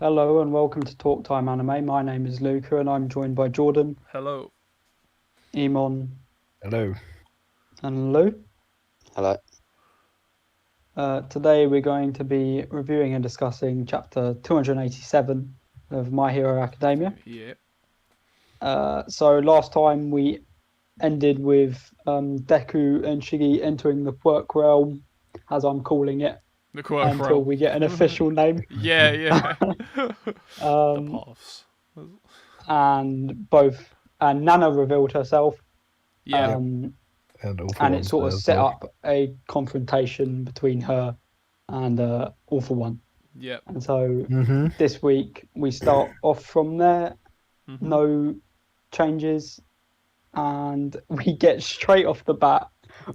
Hello and welcome to Talk Time Anime. My name is Luca and I'm joined by Jordan, Hello. Emon, Hello. and Lou. Hello. Today we're going to be reviewing and discussing chapter 287 of My Hero Academia. Yeah. So last time we ended with Deku and Shiggy entering the Quirk Realm, as I'm calling it, The quirk until realm. we get an official name. Yeah. the paths. And Nana revealed herself. Yeah. And it sort of set up a confrontation between her and All For One. Yeah. And so this week we start off from there, no changes, and we get straight off the bat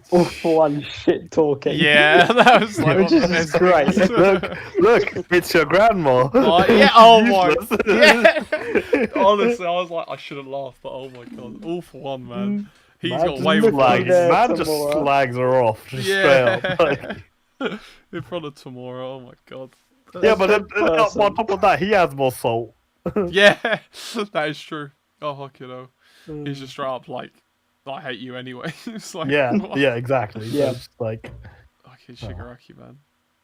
All For One shit talking. Yeah, that was like Which one of the is best great. things. Look, it's your grandma. Yeah, oh my. Useless. Yeah. Honestly, I was like, I shouldn't laugh, but oh my god, All For One, man. He's Man got just way more slags- fun. Man just Tomorrow. slags her off, just Yeah. straight up. Like, In front of tomorrow, oh my god. yeah, but then, person. on top of that, he has more salt. Yeah, that is true. Oh, fuck, you know. He's just straight up like, I hate you anyway. It's like, Yeah, what? yeah, exactly. Yeah. So it's like, Okay, Shigaraki, man.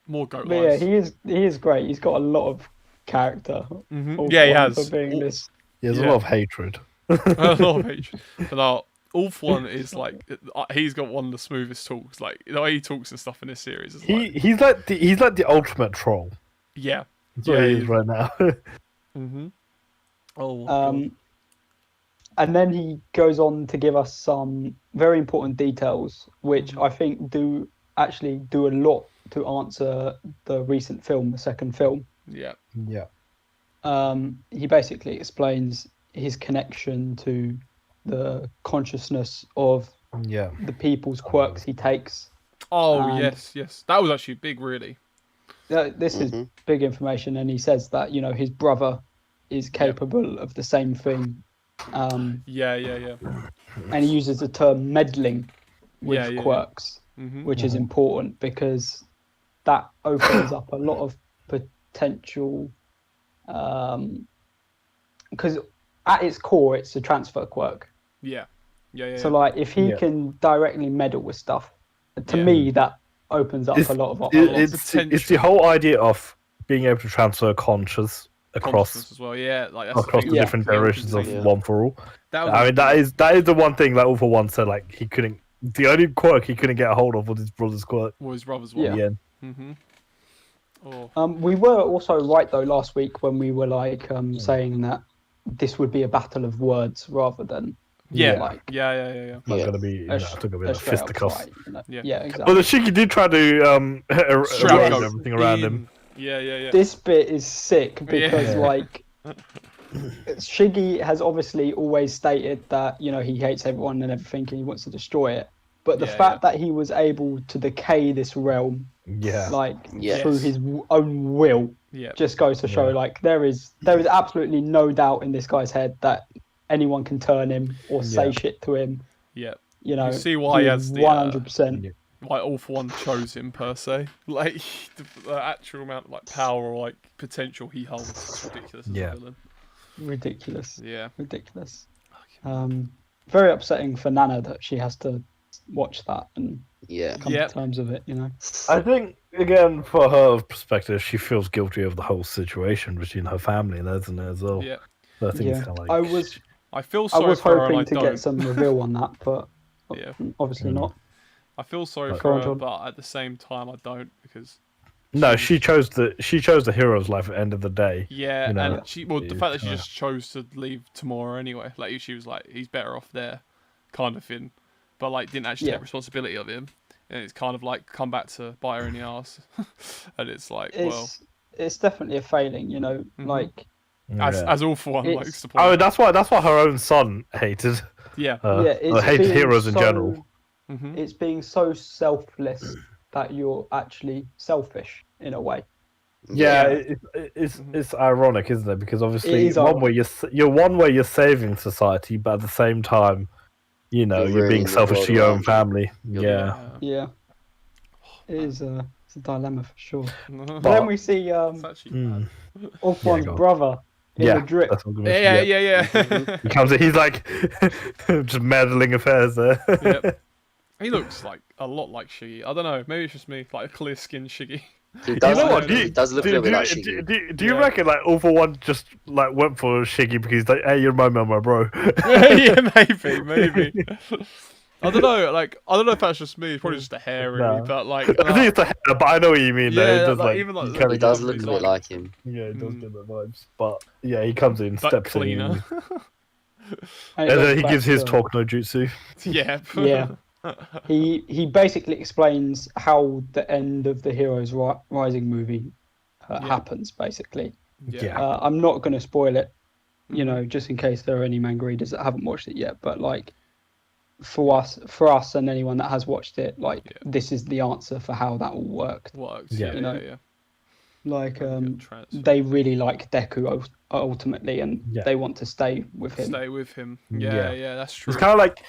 More goat But yeah, lies. he is great. He's got a lot of character. All Yeah, he For One has. For being this. he has a Yeah. lot of hatred. A lot of hatred. But now, All For One is like, he's got one of the smoothest talks. Like, the way he talks and stuff in this series is like, He's like the ultimate troll. yeah. That's what he Yeah, is right now. Oh, God. And then he goes on to give us some very important details, which I think do a lot to answer the recent film, the second film. Yeah. Yeah. He basically explains his connection to the consciousness of Yeah. the people's quirks he takes. Oh, And- yes. That was actually big, really. This is big information, and he says that his brother is capable of the same thing. Yeah. And he uses the term meddling with Yeah. quirks, Mm-hmm. which is important because that opens up a lot of potential. Because at its core, it's a transfer quirk. Yeah. So, like, if he can directly meddle with stuff, to me, that opens up a lot of options. It's the whole idea of being able to transfer conscious across Consciousness as well. Yeah, like that's across the the thing. different Yeah, generations of Yeah. One For All. That was I mean, that is the one thing that All For One said. Like, he couldn't. The only quirk he couldn't get a hold of was his brother's quirk. was his brother's Yeah. one. Yeah. Mm-hmm. Oh. We were also right, though, last week when we were like saying that this would be a battle of words rather than Yeah. like Yeah. Not Yeah. gonna be. a, It's gonna be a a straight up fisticuffs. fight. Yeah. Yeah, Well, exactly. the Shiki did try to Strap arrange goat everything around him. in. Yeah. This bit is sick because Yeah. like Shiggy has obviously always stated that he hates everyone and everything and he wants to destroy it. But the Yeah, fact that he was able to decay this realm Yeah. like Yes. through his own will Yeah. just goes to show Yeah. like there is absolutely no doubt in this guy's head that anyone can turn him or say Yeah. shit to him. Yeah. You see why he has the, 100%. Why All For One chose him per se. Like the actual amount of like power or like potential he holds is ridiculous as Yeah. a villain. Ridiculous. Yeah. Ridiculous. Very upsetting for Nana that she has to watch that and Yeah. come Yep. to terms with it. I think again, for her perspective, she feels guilty of the whole situation between her family and isn't it as well. Yeah. So I think Yeah. it's kind of like I feel I sorry was for her and hoping I to don't. get some reveal on that, but Yeah. obviously not. I feel sorry Go for on, her, John. but at the same time I don't because no. She chose the hero's life at the end of the day. yeah, You know, and the it's fact that she kinda- just chose to leave tomorrow anyway, like she was like, he's better off there, kind of thing, but like didn't actually Yeah. take responsibility of him, and it's kind of like come back to bite her in the ass, and it's like, It's definitely a failing, like as All For One It's- likes to point. Oh, that's why her own son hated. Yeah, Her, yeah, or it's hated being heroes in so- general. hmm It's being so selfless that you're actually selfish in a way. Yeah, Yeah. it's ironic, isn't it? Because obviously, It is one way you're saving society, but at the same time, you're You're being ruining the selfish world to your own around you. family. You're- Yeah. Yeah, it is it's a dilemma for sure. But But then we see it's actually Mm. mad. Off Yeah, One's go on. brother in Yeah, the drip. that's what I'm gonna Yeah, mention, yeah, yeah. yeah. He comes in, he's like just meddling affairs there. Yep. He looks like a lot like Shiggy. I don't know. Maybe it's just me, like a clear skinned Shiggy. He You does know look, what? he does look a little bit like Shiggy. Do you Yeah. reckon like All For One just like went for Shiggy because he's like, hey, you remind me of my bro? Yeah, maybe. I don't know. Like, I don't know if that's just me. It's probably just a hair, really. No. But like, I think it's the hair, but I know what you mean. though. Yeah, It does, like, like, even, like, he the- kinda He does gives look a me, bit like him. yeah, it does Mm. give the vibes. But yeah, he comes in, but steps cleaner. in, it and goes then he back gives his to- talk no jutsu. Yeah. Yeah. He basically explains how the end of the Heroes Rising movie Yeah. happens. Basically, Yeah. I'm not going to spoil it, you Mhm. know, just in case there are any manga readers that haven't watched it yet. But like, for us, and anyone that has watched it, like, Yeah. this is the answer for how that all worked. Works. Yeah. Yeah, You know, yeah. Like, Good transfer. they really like Deku ultimately, and Yeah. they want to stay with him. Stay with him. Yeah. Yeah, that's true. It's kind of like,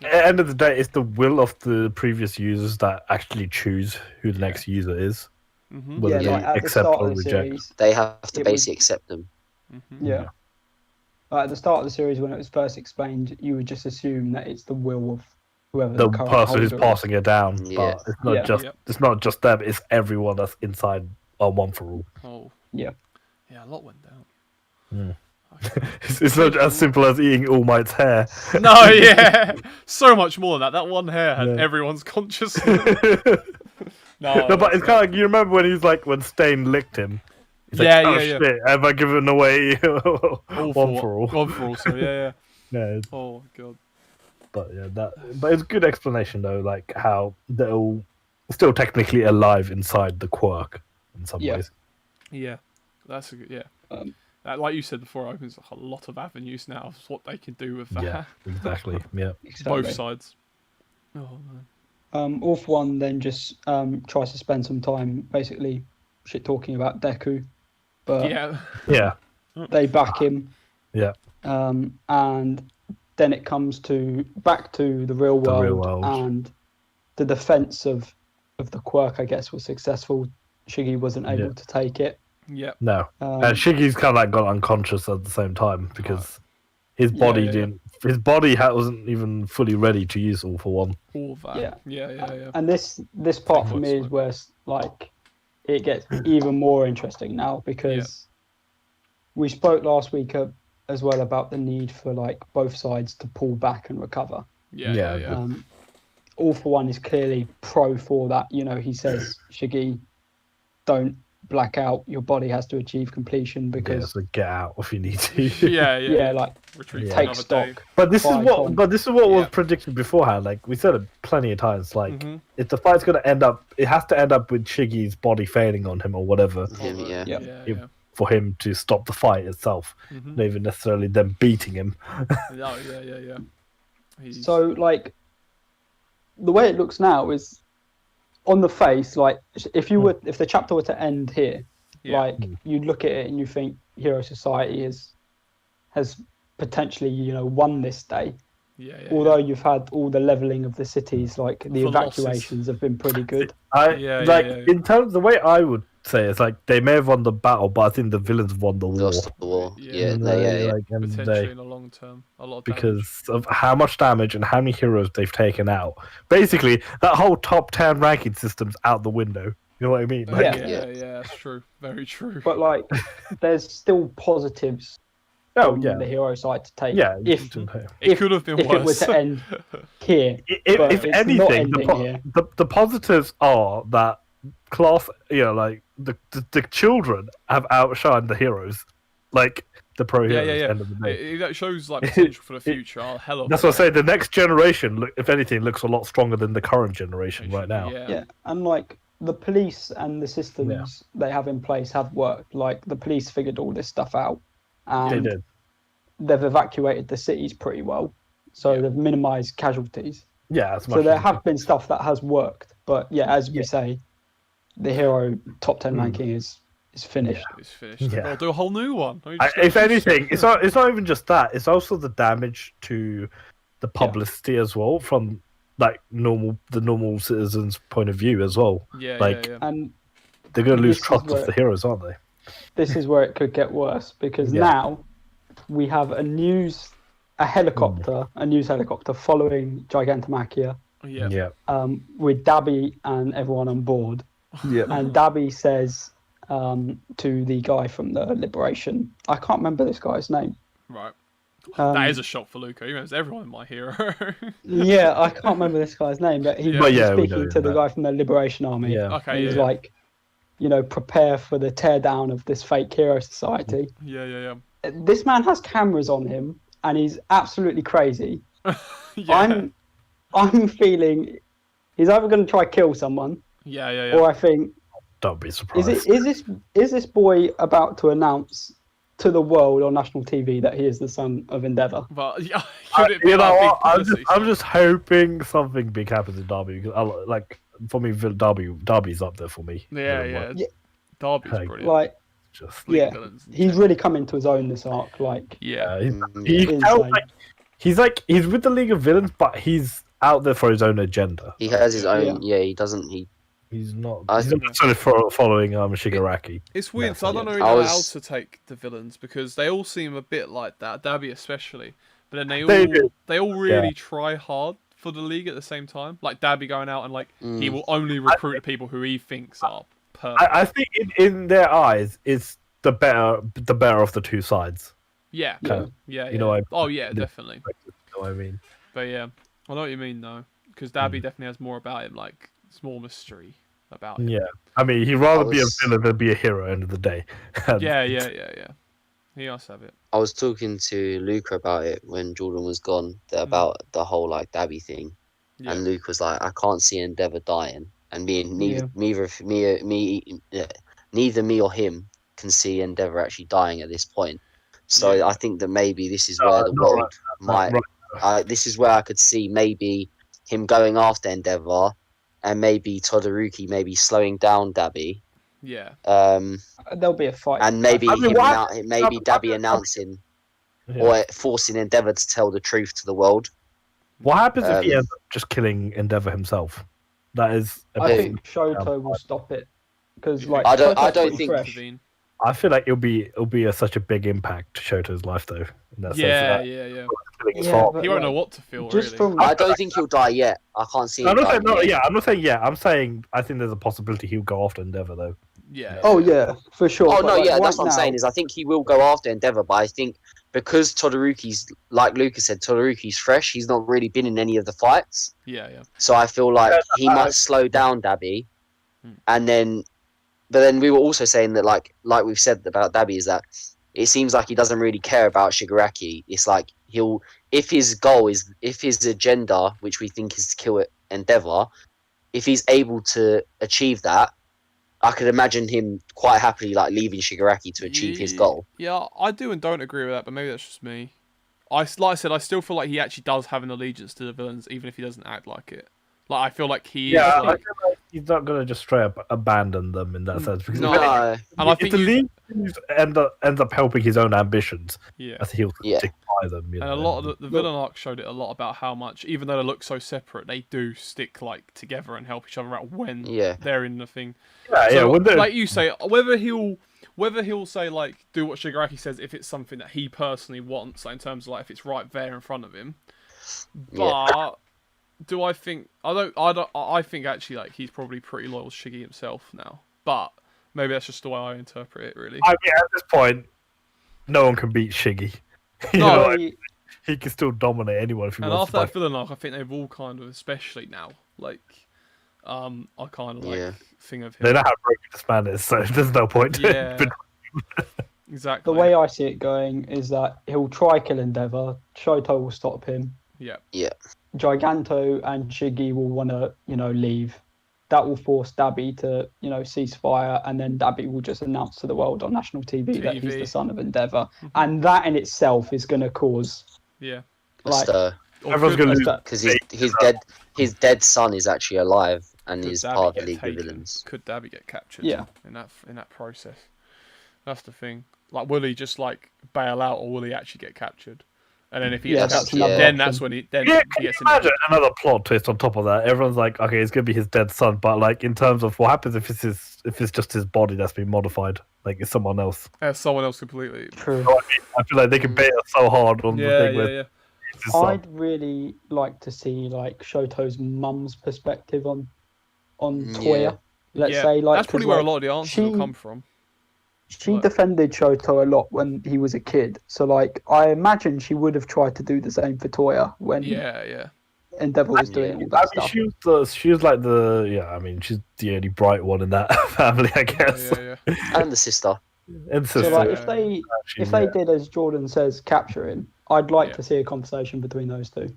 at the end of the day, it's the will of the previous users that actually choose who the next user is. Mhm. Whether Yeah, they like at the accept start or of the reject. series. They have to It was- basically accept them. Mhm. Yeah. Like, at the start of the series, when it was first explained, you would just assume that it's the will of whoever The current person who's holder is. passing it down, Yeah. but it's not Yeah. just Yep. it's not just them. It's everyone that's inside One For All. Oh. Yeah. Yeah, a lot went down. Mm. Okay. It's not as simple as eating All Might's hair. No, yeah. So much more than that. That one hair had Yeah. everyone's consciousness. No, but it's kind of like, you remember when he's like, when Stain licked him. He's Yeah, like, oh yeah, yeah. shit, have I given away All One For All? One for all. So yeah. Yeah, Oh god. but yeah, but it's a good explanation though, like how they're all still technically alive inside the quirk in some Yeah. ways. Yeah. That's a good. Yeah. Um, Like you said before, it opens a lot of avenues now of what they can do with that. Yeah, exactly. Yeah, Exactly. Both sides. Oh man. All For One then just tries to spend some time basically shit talking about Deku, but Yeah. yeah, they back him. Yeah. And then it comes back to the real The world, real world. and the defense of the quirk, I guess, was successful. Shiggy wasn't able Yeah. to take it. Yeah. no. Um, And Shiggy's kind of like got unconscious at the same time because his Yeah, body yeah, yeah. didn't. His body wasn't even fully ready to use All For One. All of that. Yeah. Yeah. And this part for Take me what's is where like it gets even more interesting now, because we spoke last week as well about the need for like both sides to pull back and recover. Yeah. All For One is clearly pro for that. You know, he says, Shiggy, don't black out. Your body has to achieve completion Yeah, because so get out if you need to. Yeah. like Retreat Yeah. for take another stock. day. But this is Fight what. on. But this is what was Yeah. predicted beforehand. Like we said it plenty of times. Like Mhm. if the fight's gonna end up, it has to end up with Shiggy's body failing on him or whatever Him, yeah. Yeah. Yeah. for him to stop the fight itself. Mhm. Not even necessarily them beating him. Oh, yeah. He's- So, like, the way it looks now is on the face. Like, if the chapter were to end here, yeah. like, you'd look at it and you think Hero Society has potentially, you know, won this day. yeah. Although you've had all the leveling of the cities, like the The losses. evacuations have been pretty good. Yeah. In terms the way I would say it's like they may have won the battle, but I think the villains won the war. Lost the war. Yeah. Yeah, And yeah. like, and Potentially in the long term, a lot of damage. because of how much damage and how many heroes they've taken out. Basically, that whole top 10 ranking system's out the window. You know what I mean? Like, Yeah. Yeah, that's true. Very true. But like, there's still positives oh from yeah, the hero side to take. yeah. If It could have been if it were worse. to end here, but If it's not anything, ending here. the positives are that class, like the children have outshined the heroes, like the pro heroes. Yeah. End of the day. That shows like potential for the future. Oh, hell of That's what I say. The next generation, if anything, looks a lot stronger than the current generation right now. Yeah, and like the police and the systems they have in place have worked. Like the police figured all this stuff out, They and did. they've evacuated the cities pretty well. So Yeah. they've minimised casualties. Yeah, as much So there as- have been stuff that has worked, but yeah, as we say, the hero top 10 ranking is finished. It's finished. Yeah. I'll do a whole new one. I mean, just If go- anything, it's not even just that. It's also the damage to the publicity as well, from like the normal citizens' point of view as well. Yeah, like- yeah. And They're going to lose This is trust where- of the heroes, aren't they? this is where it could get worse because Yeah. now we have a news helicopter following Gigantomachia Yeah. with Dabby and everyone on board. Yeah. And Dabby says to the guy from the Liberation, I can't remember this guy's name. Right. Um, That is a shock for Luca. He remembers everyone in My Hero. Yeah, I can't remember this guy's name, but he's But yeah, we know speaking him, to the but- guy from the Liberation Army. Yeah. Okay, And he's yeah. like, prepare for the teardown of this fake hero society. Yeah. This man has cameras on him, and he's absolutely crazy. Yeah. I'm feeling he's either going to try kill someone, Yeah. or I think Don't be surprised. is this boy about to announce to the world on national TV that he is the son of Endeavour? But yeah, could it be You know like what? big I'm publicity just hoping something big happens in Derby because for me, Derby's up there for me. Yeah. Yeah. Derby's Hey, brilliant. Like, Like, just yeah, villains in he's general. really come into his own this arc. Like, Yeah. he Insane. felt like he's with the League of Villains, but he's out there for his own agenda. He has his own. Yeah. Yeah, he doesn't. He's not. I He's not necessarily following Shigaraki. It's weird. So I don't know I how was- to take the villains because they all seem a bit like that. Dabby especially, but then They they all do. really try hard for the league at the same time. Like Dabby going out and like he Mm. will only recruit the people who he thinks are perfect. I think in their eyes, it's the better of the two sides. Yeah. Yeah. Yeah. You know, Oh yeah, definitely. You know what I mean? But yeah, I know what you mean though, because Dabby definitely has more about him, like it's more mystery about him. Yeah. I mean, he'd rather be a was- villain than be a hero. At the end of the day. Yeah. He must have it. I was talking to Luca about it when Jordan was gone about the whole like Dabby thing, Yeah. and Luke was like, "I can't see Endeavour dying," and neither me or him can see Endeavour actually dying at this point. So Yeah. I think that maybe this is No, where the not world might. right. This is where I could see maybe him going after Endeavour, and maybe Todoroki maybe slowing down Dabby, Yeah. there'll be a fight. and maybe I mean, maybe Dabby announcing Yeah. or forcing Endeavour to tell the truth to the world. What happens if he Um, ends up just killing Endeavour himself? That is. I Hey. think Shoto will stop it because, like, I don't Shoto's pretty think- fresh. Intervene. I feel like it'll be such a big impact to Shoto's life though. In that Yeah. sense, killing his Yeah, father. but- He won't like, know what to feel Just really. from I don't think he'll die yet. I can't see I'm him not saying dying no. yet. Yeah, I'm not saying yeah. I'm saying I think there's a possibility he'll go after Endeavour though. Yeah. Oh yeah, for sure. Oh but, no, like, yeah, right that's what I'm now- saying. Is I think he will go after Endeavour, but I think because Todoroki's, like Lucas said, Todoroki's fresh. He's not really been in any of the fights, Yeah. so I feel like he might slow down Dabby, Hmm. and then, but then we were also saying that like we've said about Dabby is that it seems like he doesn't really care about Shigaraki. It's like if his agenda, which we think is to kill Endeavour, if he's able to achieve that, I could imagine him quite happily like leaving Shigaraki to achieve his goal. Yeah, I do and don't agree with that, but maybe that's just me. Like I said, I still feel like he actually does have an allegiance to the villains, even if he doesn't act like it. Like I feel like he Yeah, is I like, feel like he's not gonna just straight up abandon them in that sense because No. if No, and I if think the you- league ends up helping his own ambitions, yeah. I think he'll Yeah. stick by them. You And know? a lot of the villain arc showed it a lot about how much, even though they look so separate, they do stick like together and help each other out when Yeah. they're in the thing. yeah, So, yeah. When they're- like you say, whether he'll say like do what Shigaraki says if it's something that he personally wants, like in terms of like if it's right there in front of him. But do I think I think actually like he's probably pretty loyal to Shiggy himself now. But maybe that's just the way I interpret it really. I mean, at this point, no one can beat Shiggy. You No, know, I- like, he can still dominate anyone if he And wants after to. that villain arc, I think they've all kind of, especially now, like I kind of like Yeah. think of They him. know how broken this man is, so there's no point. Yeah. But Exactly. The way I see it going is that he'll try kill Endeavour. Shoto will stop him. Yeah. Giganto and Shiggy will want to, leave. That will force Dabby to, cease fire, and then Dabby will just announce to the world on national TV that he's TV. the son of Endeavour, and that in itself is going to cause Yeah. like Or everyone's could- gonna lose. because his dead son is actually alive and could is Dabby part of get the League of taken? Villains. Could Dabby get captured? Yeah. In that process, that's the thing. Like, will he just like bail out, or will he actually get captured? And then if he Yeah, gets that's captured, another then option. that's when he Yeah, he can you gets imagine another plot twist on top of that? Everyone's like, okay, it's gonna be his dead son, but like in terms of what happens if it's just his body that's been modified, like it's someone else. someone else completely. True. I feel like they can bait us so hard on the Yeah, thing with yeah. his son. I'd really like to see like Shoto's mum's perspective on Toya. Yeah. Let's Yeah, say like that's probably 'cause, where like, a lot of the answers will she- come from. She But- defended Shoto a lot when he was a kid, so like I imagine she would have tried to do the same for Toya when Yeah. Endeavor was doing all that I mean, stuff. she was like I mean, she's the only bright one in that family, I guess. Yeah. And the sister. And So sister, like Yeah, if they actually, if they yeah. did as Jordan says, capture him, I'd like Yeah. to see a conversation between those two.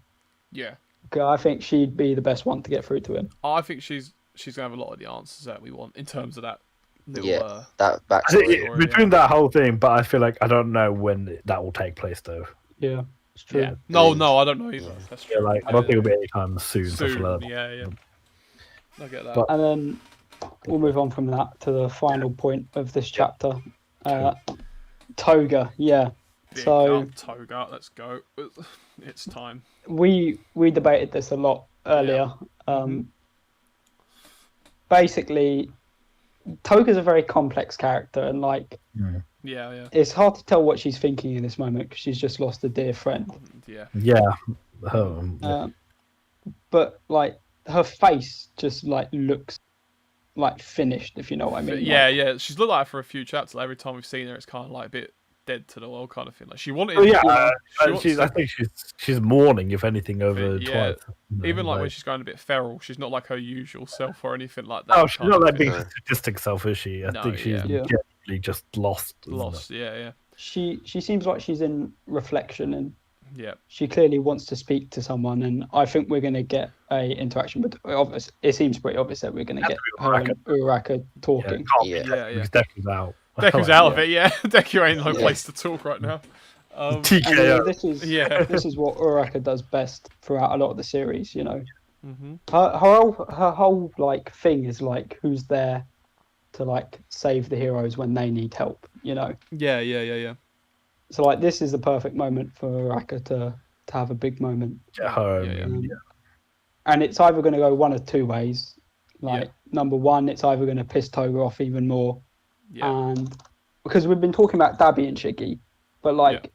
Yeah. 'Cause I think she'd be the best one to get through to him. I think she's gonna have a lot of the answers that we want in terms of that little. Yeah. That I think backstory. Or, between that whole thing, but I feel like I don't know when that will take place though. Yeah, it's true. Yeah. No, I don't know either. That's Yeah, true. like I don't think it'll be anytime soon. so I feel Soon. like- Yeah. I get that. But- And then we'll move on from that to the final point of this chapter. Toga, yeah. Big so- up, Toga, let's go. It's time. We debated this a lot earlier. Basically, Toga's a very complex character, and like Yeah. it's hard to tell what she's thinking in this moment because she's just lost a dear friend. Yeah. Yeah. But like her face just like looks like finished, if you know what I mean. Yeah. She's looked like that for a few chapters. Like, every time we've seen her, it's kind of like a bit dead to the world kind of thing. Like she wanted. Oh, yeah, she wants I to- think she's mourning, if anything, over Yeah, twice. even like when she's going a bit feral, she's not like her usual self or anything like that. Oh, she's kind not of like thing. being sadistic self, is she? I No, think she's yeah. genuinely just lost. isn't Lost. Yeah. She seems like she's in reflection, and Yeah. she clearly wants to speak to someone. And I think we're going to get a interaction. But obvious, it seems pretty obvious that we're going to get her and Uraraka it? talking. Yeah. Yeah. Deku's out. Deku's out of it. Yeah. Deku ain't no Yeah. place to talk right now. And TKO. Yeah. this is what Uraraka does best throughout a lot of the series. You know, hmm her whole like thing is like who's there to like save the heroes when they need help. You know. Yeah. So like this is the perfect moment for Uraraka to have a big moment. Get home. Yeah. Um, And it's either going to go one of two ways. Like number one, it's either going to piss Toga off even more, Yeah. and because we've been talking about Dabi and Shiggy, but like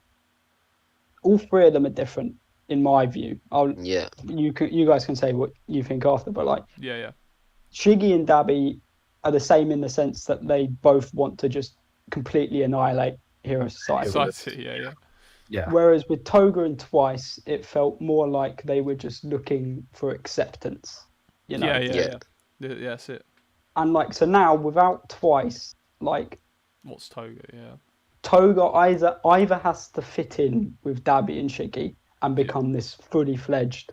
all three of them are different in my view. Yeah. You guys can say what you think after, but like Yeah. Shiggy and Dabi are the same in the sense that they both want to just completely annihilate Hero Society. Society. Yeah. Whereas with Toga and Twice, it felt more like they were just looking for acceptance. You know? Yeah. That's it. And like so now without Twice, like What's Toga? Yeah. Toga either has to fit in with Dabi and Shiggy and become this fully fledged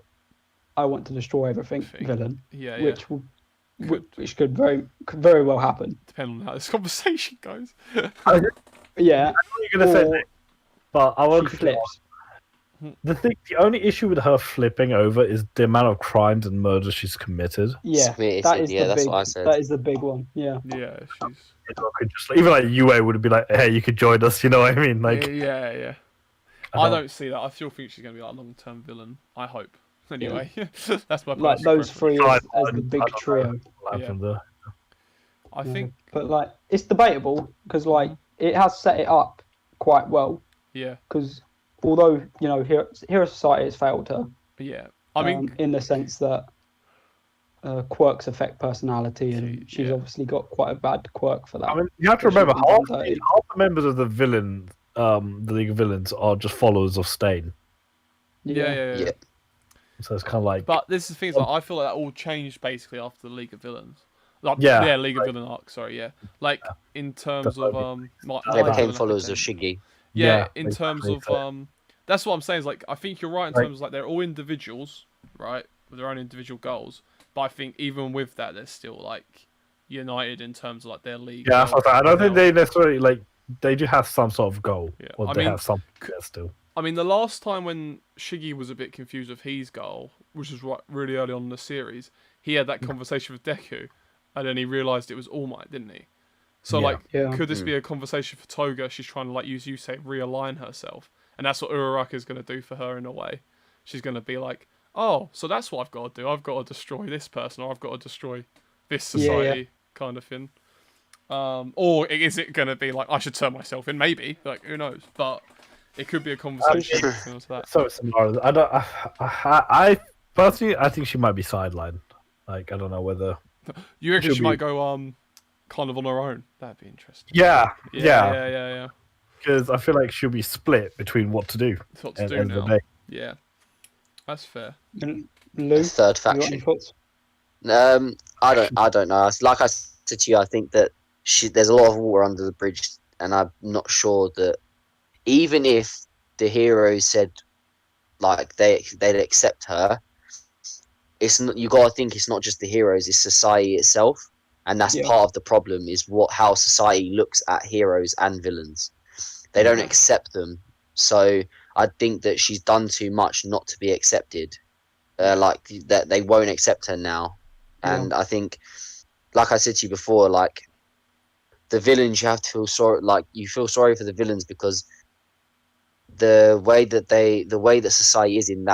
I want to destroy everything villain, Yeah. which will Could. which could very well happen. Depending on how this conversation goes. Yeah. You're gonna say, Or that, but I she want flips. the only issue with her flipping over is the amount of crimes and murders she's committed. Yeah. Committed, That is yeah, the that's big what I said. that is the big one. Yeah. Yeah. She's. Could just, even like UA would be like, hey, you could join us. You know what I mean? Like, Yeah. I I don't- don't see that. I still think she's going to be like a long-term villain. I hope. Anyway, that's my Like personal those preference. three I as the don't- big I don't trio. know what happened there. I Yeah. think. But like it's debatable because like it has set it up quite well Yeah. because although you know Hero Society has failed her Yeah. I mean, in the sense that quirks affect personality and she's Yeah. obviously got quite a bad quirk for that. I mean, you have to Which is remember half dirty. the members of the villain, the League of Villains, are just followers of Stain. yeah. Yeah. So it's kind of like, But this is the thing. Like, I feel like that all changed basically after the League of Villains. Like, Yeah, League of Villain arc. Sorry, yeah. Like in terms That's of what They my became villain followers of became- Shiggy. Yeah, Yeah, in terms of exactly. that's what I'm saying. Is like I think you're right in Like- terms of like they're all individuals, right, with their own individual goals. But I think even with that, they're still like united in terms of like their league. yeah, that's what I don't think they. they necessarily like. They do have some sort of goal, Yeah, or I they mean, have something there still. I mean, the last time when Shiggy was a bit confused with his goal, which was right really early on in the series, he had that conversation with Deku, and then he realised it was All Might, didn't he? So, Yeah. like, Yeah. could this be a conversation for Toga? She's trying to, like, use you say, realign herself, and that's what Uraraka's going to do for her in a way. She's going to be like, oh, so that's what I've got to do. I've got to destroy this person, or I've got to destroy this society, kind of thing. Or is it going to be like, I should turn myself in? Maybe, like, who knows? But it could be a conversation. To that. So similar. I personally, I think she might be sidelined. Like, I don't know whether. You reckon she might go kind of on her own? That'd be interesting. Yeah. Because I feel like she'll be split between what to do. what to do now. Yeah, that's fair. Lou, Third you got any faction. thoughts? I don't know. Like I said to you, I think that there's a lot of water under the bridge, and I'm not sure that even if the heroes said like they'd accept her, it's not. You gotta think it's not just the heroes; it's society itself, and that's part of the problem. Is how society looks at heroes and villains. They don't accept them, so I think that she's done too much not to be accepted. Like that, they won't accept her now, and I think, like I said to you before, like the villains, you have to feel sorry. Like you feel sorry for the villains because the way that society is in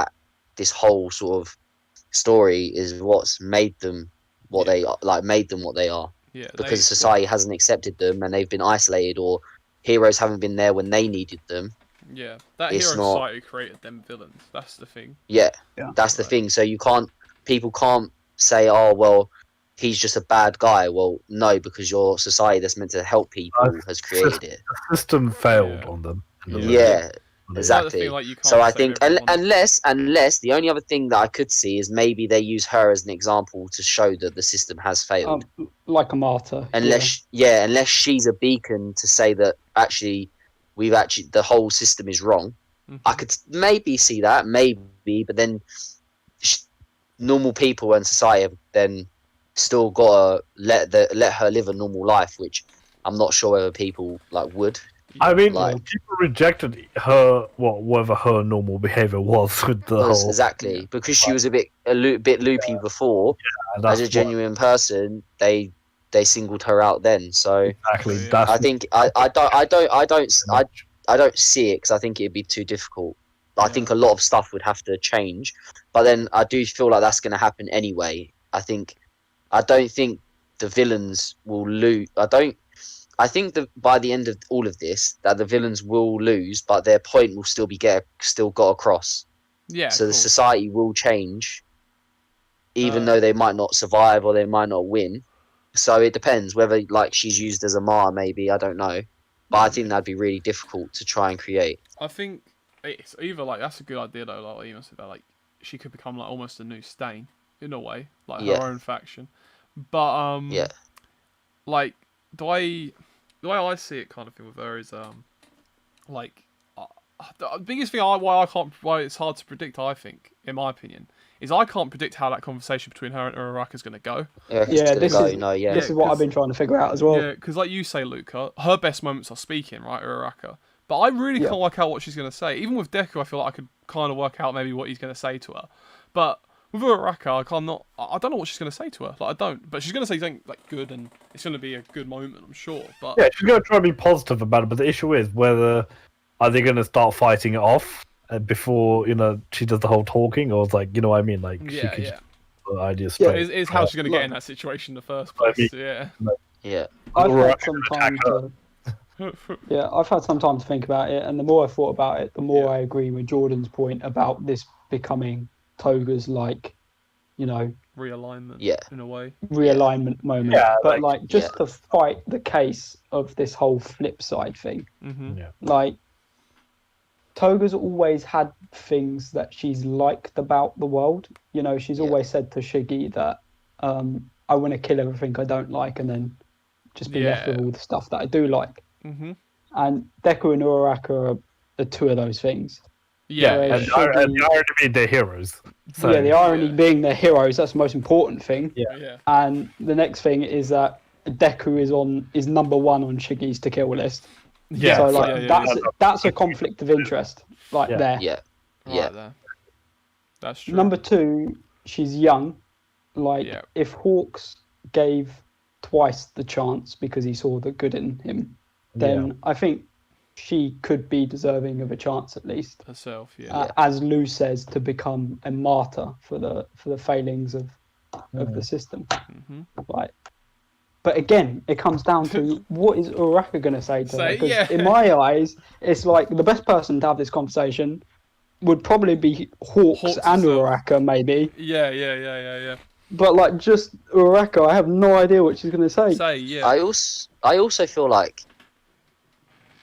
this whole sort of story is what's made them what they are. Like made them what they are. Yeah, because society hasn't accepted them and they've been isolated, or heroes haven't been there when they needed them. Yeah, that It's hero not- society created them villains. That's the thing. Yeah, Yeah. that's the Right. thing. So people can't say, oh well, he's just a bad guy. Well, no, because your society that's meant to help people has created it. The system failed Yeah. on them. Yeah, It's like the exactly. thing, like, you can't So I save think everyone. unless the only other thing that I could see is maybe they use her as an example to show that the system has failed. Like a martyr. Unless she's a beacon to say that actually the whole system is wrong. Mhm. I could maybe see that, maybe, but then normal people and society have then still gotta let her live a normal life, which I'm not sure whether people like would. I mean, Like- people rejected her, whatever her normal behavior was with the whole. Exactly, because she was a bit loopy before. and As that's a genuine person, they singled her out then. So exactly. Yeah. That's I think I don't see it because I think it'd be too difficult. I think a lot of stuff would have to change, but then I do feel like that's going to happen anyway. I don't think the villains will lose. I think that by the end of all of this, that the villains will lose, but their point will still got across. Yeah. So the cool. society will change, even though they might not survive or they might not win. So it depends whether like she's used as a martyr, maybe, I don't know. But I think that'd be really difficult to try and create. I think it's either like that's a good idea though. Like what you said about like she could become like almost a new Stain in a way, like Yeah. her own faction. But Yeah. like the way I see it, kind of thing with her is like the biggest thing why it's hard to predict. I think, in my opinion, is I can't predict how that conversation between her and Uraraka is going to go. Yeah, this is- yeah. This is what I've been trying to figure out as well. Yeah, because like you say, Luca, her best moments are speaking, right, Uraraka. But I really Yeah. can't work out what she's going to say. Even with Deku, I feel like I could kind of work out maybe what he's going to say to her. But with Uraraka, I don't know what she's going to say to her. Like, I don't. But she's going to say something like good, and it's going to be a good moment, I'm sure. But yeah, she's going to try to be positive about it, but the issue is whether are they going to start fighting it off before she does the whole talking, or it's like what I mean, like she yeah, could yeah. just put the idea Yeah, straight. Is how she's going to get look. in that situation in the first I place. mean- Yeah. Yeah. I've Uraraka had some can time attack to. Yeah, I've had some time to think about it, and the more I thought about it, the more Yeah. I agree with Jordan's point about this becoming Toga's Realignment. Yeah. In a way. realignment moment. Yeah, but just to fight the case of this whole flip side thing, Mm-hmm. Yeah. like Toga's always had things that she's liked about the world. She's Yeah. always said to Shiggy that I want to kill everything I don't like and then just be left with Yeah. all the stuff that I do like. Mm-hmm. And Deku and Uraraka are two of those things. Yeah, Whereas and Shiggy- the irony being they're heroes. So, yeah, the irony Yeah. being they're heroes, that's the most important thing. Yeah. Yeah. And the next thing is that Deku is number one on Shiggy's to kill list. Yeah, so that's a conflict of interest Yeah. there. Yeah. Right Yeah. there. That's true. Number two, she's young. Yeah. If Hawks gave twice the chance because he saw the good in him, then I think she could be deserving of a chance at least. Herself, yeah. As Lou says, to become a martyr for the failings of the system. Mm-hmm. Like, but again, it comes down to what is Uraraka going to say to her? Because yeah. in my eyes, it's like the best person to have this conversation would probably be Hawks and herself. Uraraka, maybe. Yeah. But like just Uraraka, I have no idea what she's going to say. Yeah. I also feel like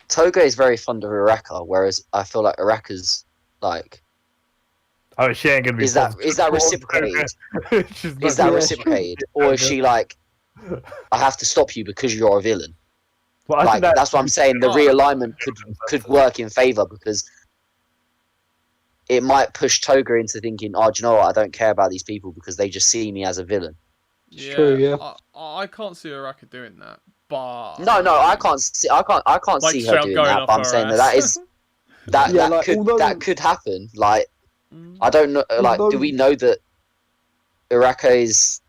Toga is very fond of Uraraka, whereas I feel like Uraraka's like. Oh, she ain't gonna be. Is that reciprocated? Is that reciprocated, or is she like, I have to stop you because you're a villain? Well, like that's what I'm saying. The realignment could work in favor because it might push Toga into thinking, oh, do you know what? I don't care about these people because they just see me as a villain. Yeah, true, yeah. I can't see Uraraka doing that, but No, I can't see her doing that. But I'm saying that could happen. Like, I don't know. Like, do we know that Uraraka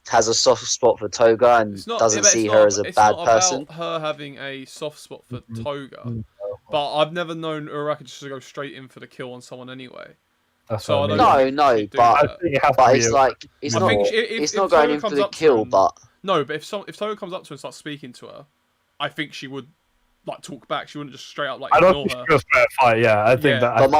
has a soft spot for Toga and doesn't see her as a bad person? It's not about her having a soft spot for Toga, but I've never known Uraraka just to go straight in for the kill on someone anyway. That's so what I mean. don't but it's not going in for the kill. But no, but if Toga comes up to her and starts speaking to her, I think she would like talk back. She wouldn't just straight up like ignore her. Fight, yeah, I think that. But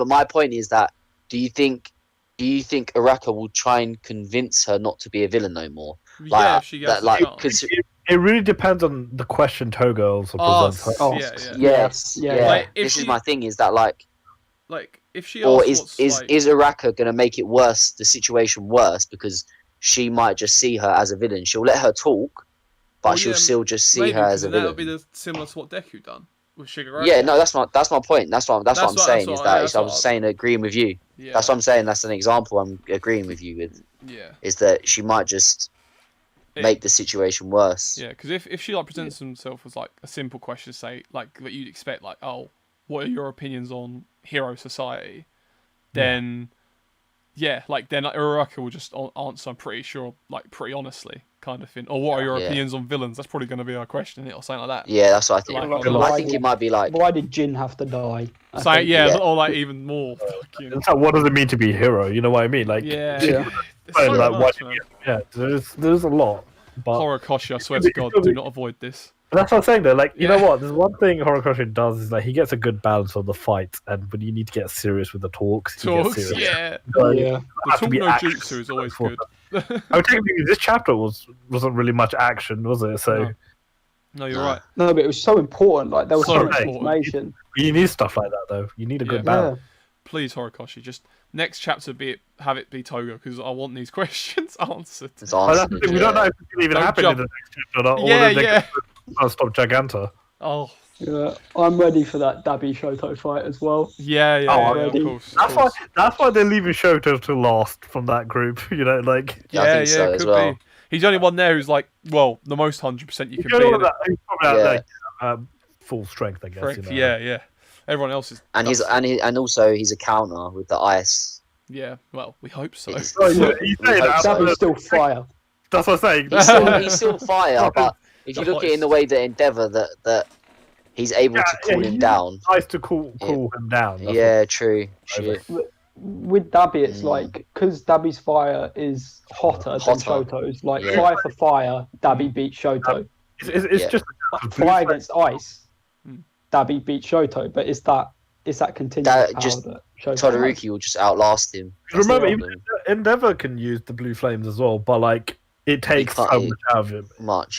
my point is that do you think Uraraka will try and convince her not to be a villain no more? Like, she gets because it really depends on the question Toga also presents. Yes. Like, this is my thing. Is that like if she or is Uraraka going to make it worse? The situation worse because she might just see her as a villain. She'll let her talk, but she'll still just see her as a villain. That would be similar to what Deku done with Shigaraki. Yeah, no, that's my point. That's what I'm saying. I was saying agreeing with you. Yeah. That's what I'm saying. That's an example I'm agreeing with you with. Yeah. Is that she might just make the situation worse. Yeah, because if she like presents herself as like a simple question, say like that you'd expect, like, oh, what are your opinions on hero society? Then, then Uraraka will just answer. I'm pretty sure, like pretty honestly, kind of thing. Or what are your opinions on villains? That's probably going to be our question, or something like that. Yeah, that's what I think. Like, I think it might be like, why did Jin have to die? Or like even more. What does it mean to be a hero? You know what I mean? Like, there's a lot. But Horikoshi, I swear to God, do not avoid this. That's what I'm saying though. Like, you know what? There's one thing Horikoshi does is like he gets a good balance on the fight, and when you need to get serious with the talks, The talk no jutsu is always good. Technically, this chapter wasn't really much action, was it? So. No, you're right. No, but it was so important. Like there was so much information. You need stuff like that, though. You need a good balance. Please, Horikoshi, just next chapter have it be Toga because I want these questions answered. We don't know if it can even happen in the next chapter or not. Or stop Giganta. Oh. Yeah, I'm ready for that Dabi Shoto fight as well. Of course. That's why they're leaving Shoto to last from that group. You know, like I think so as well. Be. He's the only one there who's like, well, the most 100% you can be. He's probably full strength, I guess. You know? Yeah. Everyone else is. And also he's a counter with the ice. Yeah, well, we hope so. Dabi's still fire. That's what I'm saying. He's still fire, but if you look at it in the way that Endeavour that he's able to cool him down. Nice to cool him down. True. Shit. With Dabi, it's like because Dabi's fire is hotter than Shoto's. Like fire for fire, Dabi beats Shoto. It's just fire against ice. Dabi beats Shoto, but is that continuous power that Todoroki will just outlast him. Remember, Endeavour can use the blue flames as well, but like it takes so much out of him.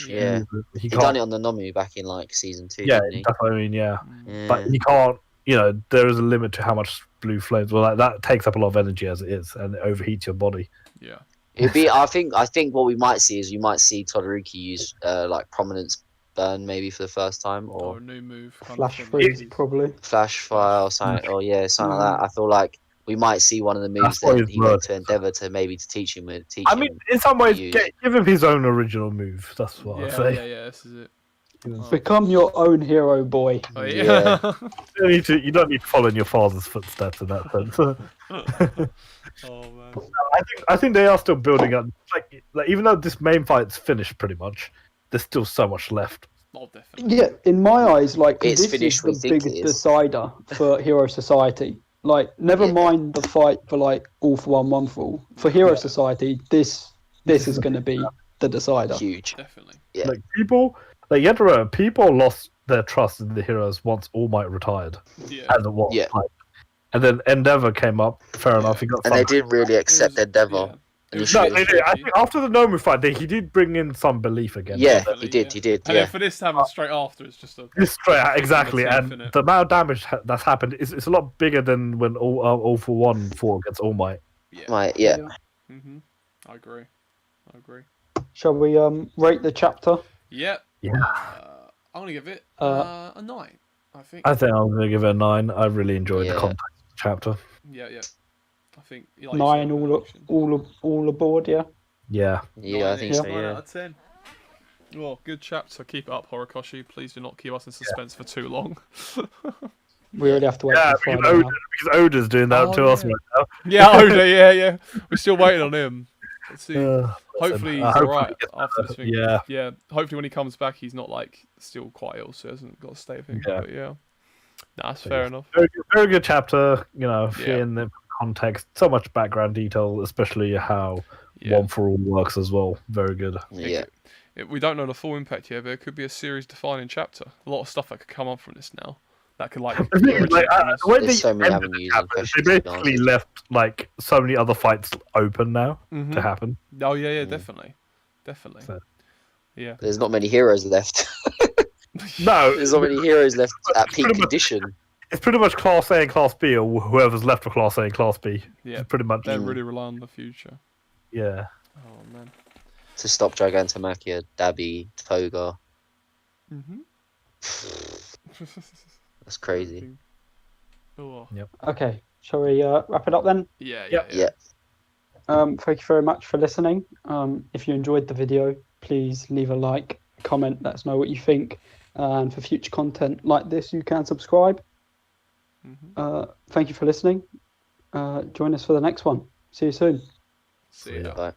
Yeah. He done it on the Nomu back in like season 2. Yeah, that's what I mean. But he can't. You know, there is a limit to how much blue flames. Well, like, that takes up a lot of energy as it is, and it overheats your body. Yeah. It'd be. I think what we might see is you might see Todoroki use like prominence burn maybe for the first time, or a new move. Flash freeze, probably. Flash fire or something. Or something like that. I feel like we might see one of the moves that he went to Endeavour to teach him. I mean, in some ways, give him his own original move. That's what I say. Yeah, this is it. Become your own hero, boy. Oh, yeah. You don't need to follow in your father's footsteps in that sense. Oh man. I think they are still building up. Like even though this main fight's finished pretty much, there's still so much left. Oh, definitely. Yeah, in my eyes, like It's this finished is we the think big it is. decider for Hero Society. Like, never Yeah. mind the fight for like All for One, One for All. For Hero Yeah. Society, this is going to be the decider. Huge. Definitely. Yeah. Like people, like you have to remember, people lost their trust in the heroes once All Might retired, Yeah. as it was. Yeah. Like, and then Endeavor came up. Fair Yeah. enough. He got And they some. didn't really accept Endeavor. Yeah. It was No, initially. tricky. I think after the Nomu fight, he did bring in some belief again. Yeah, Definitely, he did. yeah. He did. And Yeah. then for this to happen straight after, it's just a. This straight out, exactly, teeth, and innit? the amount of damage that's happened is it's a lot bigger than when All for One fought against All Might. Yeah. Right. Yeah. Mhm. I agree. Shall we rate the chapter? Yeah. Yeah. I'm gonna give it Uh, a 9. I think. I think I'm gonna give it a 9. I really enjoyed the Yeah. context of the chapter. Yeah. I think. Like 9 all aboard, yeah. Yeah. Yeah. I think so. 9 Yeah. out of 10. Well, good chapter. Keep it up, Horikoshi. Please do not keep us in suspense for too long. We already have to wait Yeah, for because, Friday now. Oda's doing that Oh, to us yeah. right now. Yeah, Oda. Yeah. We're still waiting on him. Let's see. Hopefully he's hopefully alright he gets after this thing. Yeah. Yeah. Hopefully when he comes back, he's not like still quite ill, so he hasn't got to stay with him. Yeah. But yeah. Nah, that's But fair yeah. enough. Very good chapter. You know, Yeah. in the context, so much background detail, especially how Yeah. One for All works as well. Very good. Yeah. We don't know the full impact yet, but it could be a series-defining chapter. A lot of stuff that could come up from this now. That could like. The thing is, like, originate from this. the way There's they so many ended the avenues and chapter, questions, they to be basically honest. left like so many other fights open now Mhm. to happen. Oh yeah, Mm. definitely. So- Yeah. There's not many heroes left. No, There's not many heroes left at peak Pretty much- condition. it's pretty much Class A and Class B, or whoever's left for Class A and Class B. Yeah. It's pretty much. They really rely on the future. Yeah. Oh man. To stop Gigantomachia, Dabi, Toga. Mhm. That's crazy. Oh. Okay, shall we wrap it up then? Yeah. Yeah. Thank you very much for listening. If you enjoyed the video, please leave a like, comment, let us know what you think. And for future content like this, you can subscribe. Mhm. Thank you for listening. Join us for the next one. See you soon. See ya. Bye.